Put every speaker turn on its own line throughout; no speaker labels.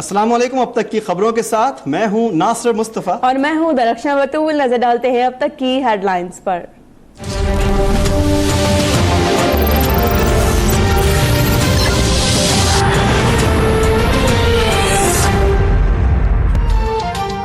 अस्सलाम वालेकुम। अब तक की खबरों के साथ मैं हूं नासिर मुस्तफ़ा
और मैं हूं दरख्शां बतूल। नजर डालते हैं अब तक की हेडलाइंस पर।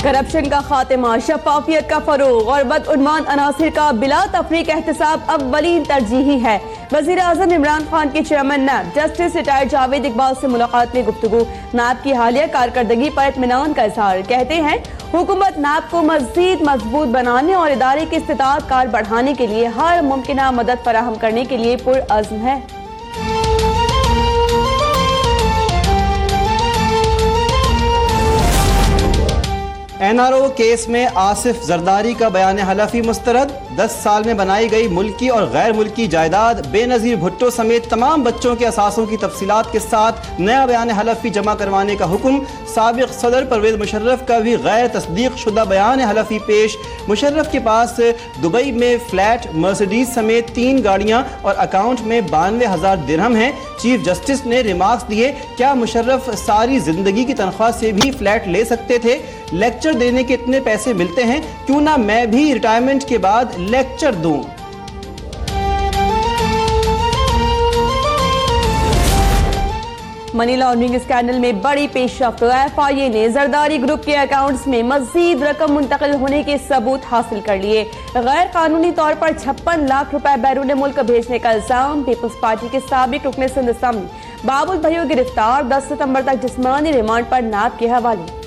करप्शन का खात्मा, शफाफियत का फरोग और बदउन्वान अनासिर का बिला तफरीक एहतसाब अव्वलीन तरजीही है। वज़ीर आज़म इमरान खान के chairman NAB justice retired Javed Iqbal से मुलाकात में गुफ्तगू, नैब की हालिया कारकर्दगी पर इत्मीनान का इज़हार। कहते हैं हुकूमत नैब को मज़ीद मजबूत बनाने और इदारे की इस्तिताअत कार बढ़ाने के लिए हर मुमकिना मदद फराहम करने के लिए पुरअज़्म है।
NRO केस में आसिफ जरदारी का बयान हलफी मुस्तरद। 10 साल में बनाई गई मुल्की और गैर मुल्की जायदाद, बेनज़ीर भुट्टो समेत तमाम बच्चों के असासों की तफसीलात के साथ नया बयान हलफी जमा करवाने का हुक्म। साबिक सदर परवेज मुशर्रफ का भी गैर तस्दीक शुदा बयान हलफी पेश। मुशर्रफ के पास दुबई में फ्लैट, मर्सिडीज समेत 3 गाड़ियाँ और अकाउंट में 92,000 दिरहम हैं। चीफ जस्टिस ने रिमार्क्स दिए, क्या मुशर्रफ सारी जिंदगी की तनख्वाह से भी फ्लैट ले सकते थे? लेक्चर देने के इतने पैसे मिलते हैं, क्यों ना मैं भी रिटायरमेंट के बाद लेक्चर दूं।
मनी लॉन्ड्रिंग स्कैंडल में बड़ी पेशरफ्त। FIA ने जरदारी ग्रुप के अकाउंट्स में मजीद रकम मुंतकिल होने के सबूत हासिल कर लिए। गैर कानूनी तौर पर 56 लाख रुपए बैरून मुल्क भेजने का इल्जाम। पीपल्स पार्टी के साबिक रुकने सिंध असेंबली बाबुल भैयो गिरफ्तार, 10 सितंबर तक जिस्मानी रिमांड पर नैब के हवाले।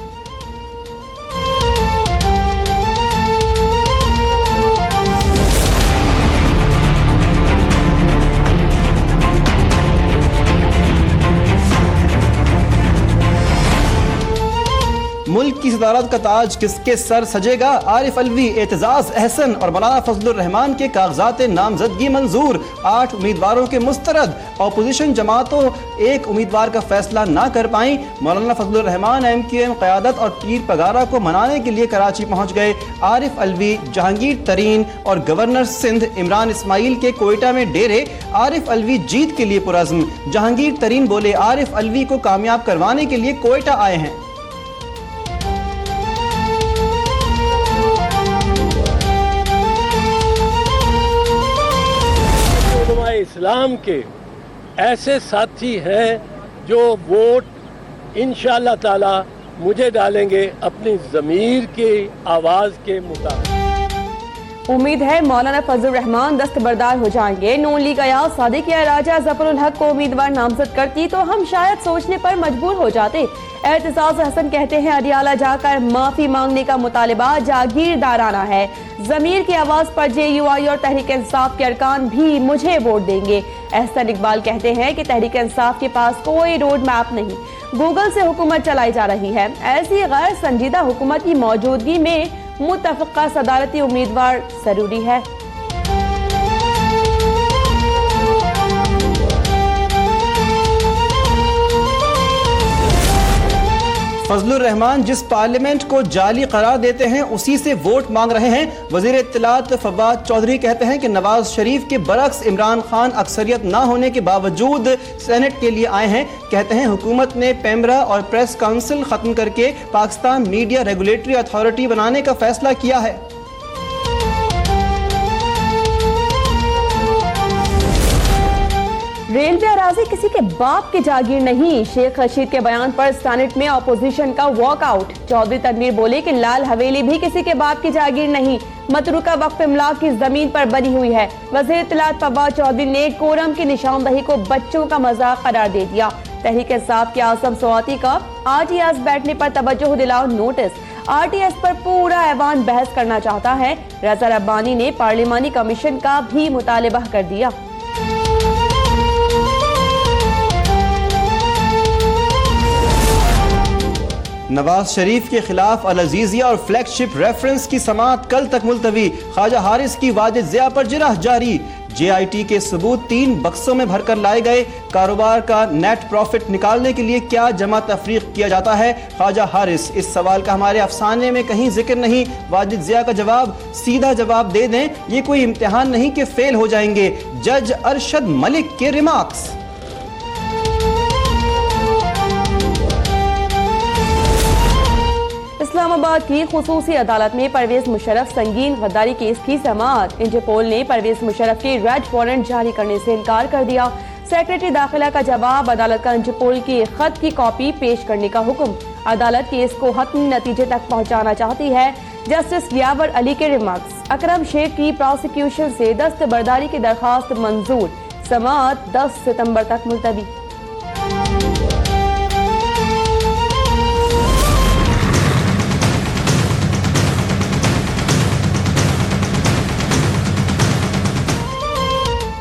मुल्क की सदारत का ताज किसके सर सजेगा? आरिफ अलवी, एतजाज अहसन और मौलाना फजलुर रहमान के कागजात नामजदगी मंजूर। 8 उम्मीदवारों के मुस्तरद। अपोजिशन जमातों एक उम्मीदवार का फैसला ना कर पाई। मौलाना फजलुर रहमान MQM क़यादत और पीर पगारा को मनाने के लिए कराची पहुंच गए। आरिफ अलवी, जहांगीर तरीन और गवर्नर सिंध इमरान इस्माइल के कोयटा में डेरे। आरिफ अलवी जीत के लिए पुरअज़्म। जहांगीर तरीन बोले, आरिफ अलवी को कामयाब करवाने के लिए कोयटा आए हैं।
इस्लाम के ऐसे साथी हैं जो वोट इंशाअल्लाह ताला मुझे डालेंगे अपनी ज़मीर की आवाज़ के मुताबिक।
उम्मीद है मौलाना फजलुर रहमान दस्तबरदार हो जाएंगे। नून लीग अयाज सादिक या राजा जफरुल हक को उम्मीदवार नामजद करती तो हम शायद सोचने पर मजबूर हो जाते। एतजाज हसन कहते हैं अडियाला जाकर माफी मांगने का मुतालिबा जागीरदाराना है। जमीर की आवाज पर JUI और तहरीक इंसाफ के अरकान भी मुझे वोट देंगे। एहसन इकबाल कहते हैं कि तहरीक इंसाफ के पास कोई रोड मैप नहीं, गूगल से हुकूमत चलाई जा रही है। ऐसी गैर संजीदा हुकूमत की मौजूदगी में मुतफ़क़ा सदारती उम्मीदवार जरूरी है।
फजलुर रहमान जिस पार्लियामेंट को जाली करार देते हैं उसी से वोट मांग रहे हैं। वजीर इत्तलात फवाद चौधरी कहते हैं कि नवाज शरीफ के बरक्स इमरान खान अक्सरियत ना होने के बावजूद सेनेट के लिए आए हैं। कहते हैं हुकूमत ने पेमरा और प्रेस काउंसिल खत्म करके पाकिस्तान मीडिया रेगुलेटरी अथॉरिटी बनाने का फैसला किया है।
रेलवे अराजी किसी के बाप की जागीर नहीं। शेख रशीद के बयान पर सेनेट में अपोजिशन का वॉकआउट। चौधरी तनवीर बोले कि लाल हवेली भी किसी के बाप की जागीर नहीं, मतरूका वक्फ इमलाक की जमीन पर बनी हुई है। वज़ीर इत्तलात फवाद चौधरी ने कोरम की निशानदही को बच्चों का मजाक करार दे दिया। तहरीक इंसाफ के आसम स्वाति का RTS बैठने पर तवज्जो दिलाओ नोटिस। RTS पर पूरा ऐवान बहस करना चाहता है। रजा रब्बानी ने पार्लिमानी कमीशन का भी मुतालिबा कर दिया।
नवाज शरीफ के खिलाफ अल अजीजिया और फ्लैगशिप रेफरेंस की समाअत कल तक मुलतवी। ख्वाजा हारिस की वाजिद ज़िया पर जिरह जारी। JIT के सबूत 3 बक्सों में भरकर लाए गए। कारोबार का नेट प्रॉफिट निकालने के लिए क्या जमा तफरीक किया जाता है? ख्वाजा हारिस, इस सवाल का हमारे अफसाने में कहीं जिक्र नहीं। वाजिद ज़िया का जवाब, सीधा जवाब दे दें, ये कोई इम्तिहान नहीं कि फेल हो जाएंगे। जज अरशद मलिक के रिमार्क्स।
इस्लामाबाद की खुसूसी अदालत में परवेज मुशर्रफ संगीन गद्दारी केस की समाअत। इंटरपोल ने परवेज मुशर्रफ के रेड वारंट जारी करने से इनकार कर दिया। सेक्रेटरी दाखिला का जवाब, अदालत का इंटरपोल के खत की कॉपी पेश करने का हुक्म। अदालत केस को हतमी नतीजे तक पहुंचाना चाहती है। जस्टिस यावर अली के रिमार्क्स। अकरम शेख की प्रोसिक्यूशन से दस्तबरदारी की दरखास्त मंजूर। समाअत 10 सितंबर तक मुलतवी।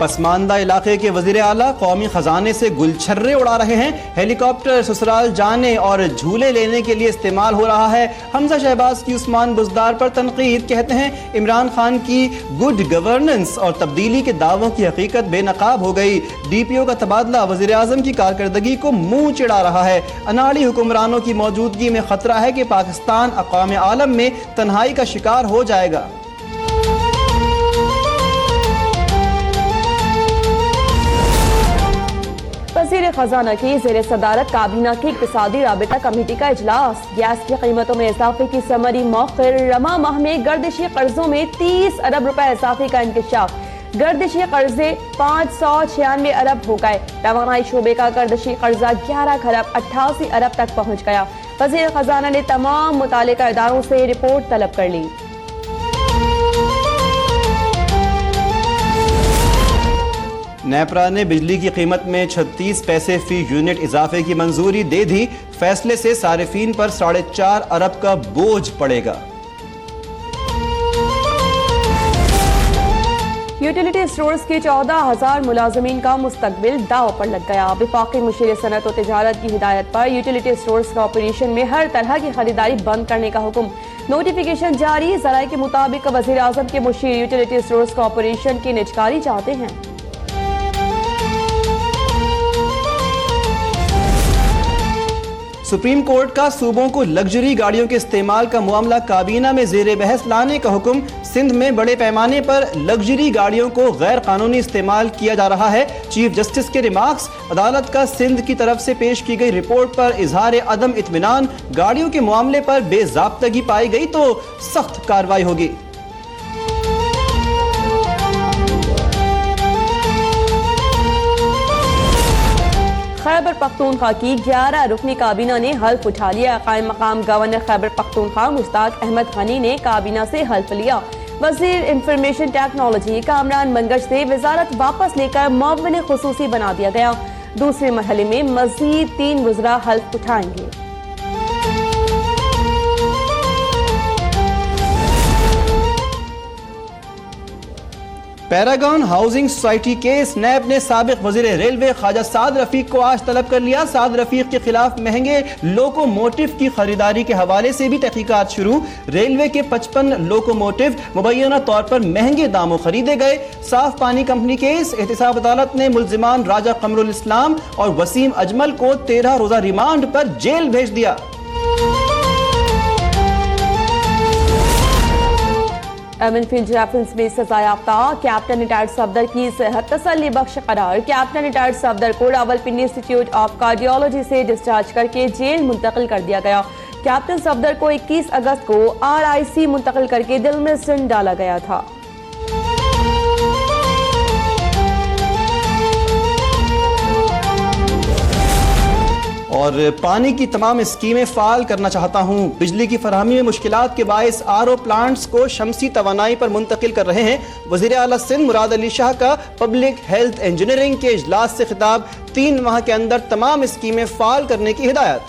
पसमानदा इलाके के वजीर आला कौमी खजाने से गुलछर्रे उड़ा रहे हैं। हेलीकॉप्टर ससुराल जाने और झूले लेने के लिए इस्तेमाल हो रहा है। हमजा शहबाज की उस्मान बुजदार पर तनकीद, कहते हैं इमरान खान की गुड गवर्नेंस और तब्दीली के दावों की हकीकत बेनकाब हो गई। DPO का तबादला वजीर आजम की कारकर्दगी को मुंह चिढ़ा रहा है। अनाड़ी हुक्मरानों की मौजूदगी में खतरा है कि पाकिस्तान अक़वाम आलम में तन्हाई का शिकार हो जाएगा।
वज़ीर खजाना की ज़ेर सदारत काबीना की इक़्तिसादी राबिता कमेटी का इजलास। गैस की कीमतों में इजाफे की समरी मौखिर। रमा माह में गर्दिशी कर्जों में 30 अरब रुपए इजाफे का इंकशाफ। गर्दिशी कर्जे 596 अरब हो गए। तवानाई शोबे का गर्दिशी कर्जा 11 खरब 88 अरब तक पहुँच गया। वज़ीर खजाना ने तमाम मुतालिका इदारों से रिपोर्ट तलब कर ली।
नेपरा ने बिजली की कीमत में 36 पैसे फी यूनिट इजाफे की मंजूरी दे दी। फैसले से सारिफीन पर 4.5 अरब का बोझ पड़ेगा।
यूटिलिटी स्टोर्स के 14,000 मुलाजमीन का मुस्तकबिल दाव पर लग गया। वफाकी मुशीर सनत और तिजारत की हिदायत पर यूटिलिटी स्टोर्स कॉर्पोरेशन में हर तरह की खरीदारी बंद करने का हुक्म। नोटिफिकेशन जारी। ज़राए के मुताबिक वज़ीर आज़म के मुशीर यूटिलिटी स्टोर्स कॉर्पोरेशन की निजकारी चाहते हैं।
सुप्रीम कोर्ट का सूबों को लग्जरी गाड़ियों के इस्तेमाल का मामला काबीना में जेर बहस लाने का हुक्म। सिंध में बड़े पैमाने पर लग्जरी गाड़ियों को गैर कानूनी इस्तेमाल किया जा रहा है। चीफ जस्टिस के रिमार्क्स। अदालत का सिंध की तरफ से पेश की गई रिपोर्ट पर इजहार अदम इत्मीनान। गाड़ियों के मामले पर बेज़ाब्तगी पाई गई तो सख्त कार्रवाई होगी।
खैबर पख्तूनख्वा की 11 रुकनी काबीना ने हल्फ उठा लिया। कायम मकाम गवर्नर खैबर पख्तूनख्वा मुश्ताक अहमद गनी ने काबीना से हल्फ लिया। वजीर इंफॉर्मेशन टेक्नोलॉजी कामरान मंगज से वजारत वापस लेकर मुअव्विन खुसूसी बना दिया गया। दूसरे मरहले में मजीद 3 वज़रा हल्फ उठाएंगे।
Paragon housing society case. NAB ने साबिक वजीर रेलवे ख्वाजा साद रफीक को आज तलब कर लिया। साद रफीक के खिलाफ महंगे लोकोमोटिव की खरीदारी के हवाले से भी तहकीकात शुरू। रेलवे के 55 लोकोमोटिव मुबैना तौर पर महंगे दामों खरीदे गए। साफ पानी कंपनी केस। एहतिसाब अदालत ने मुल्जिमान राजा कमरुल इस्लाम और वसीम अजमल को 13 रोजा रिमांड पर जेल भेज दिया।
एमनफील्ड राइफल्स में सजायाफ्ता कैप्टन रिटायर्ड सफदर की सेहत तसल्ली बख्श करार। कैप्टन रिटायर्ड सफदर को रावलपिंडी इंस्टीट्यूट ऑफ कार्डियोलॉजी से डिस्चार्ज करके जेल मुंतकिल कर दिया गया। कैप्टन सफदर को 21 अगस्त को RIC मुंतकिल करके दिल में स्टेंट डाला गया था।
और पानी की तमाम स्कीमें फाल करना चाहता हूँ। बिजली की फरहमी में मुश्किलात के बायस RO प्लांट्स को शमसी तवानाई पर मुंतकिल कर रहे हैं। वज़ीर आला सिंध मुराद अली शाह का पब्लिक हेल्थ इंजीनियरिंग के इजलास से खिताब। 3 माह के अंदर तमाम स्कीमें फाल करने की हिदायत।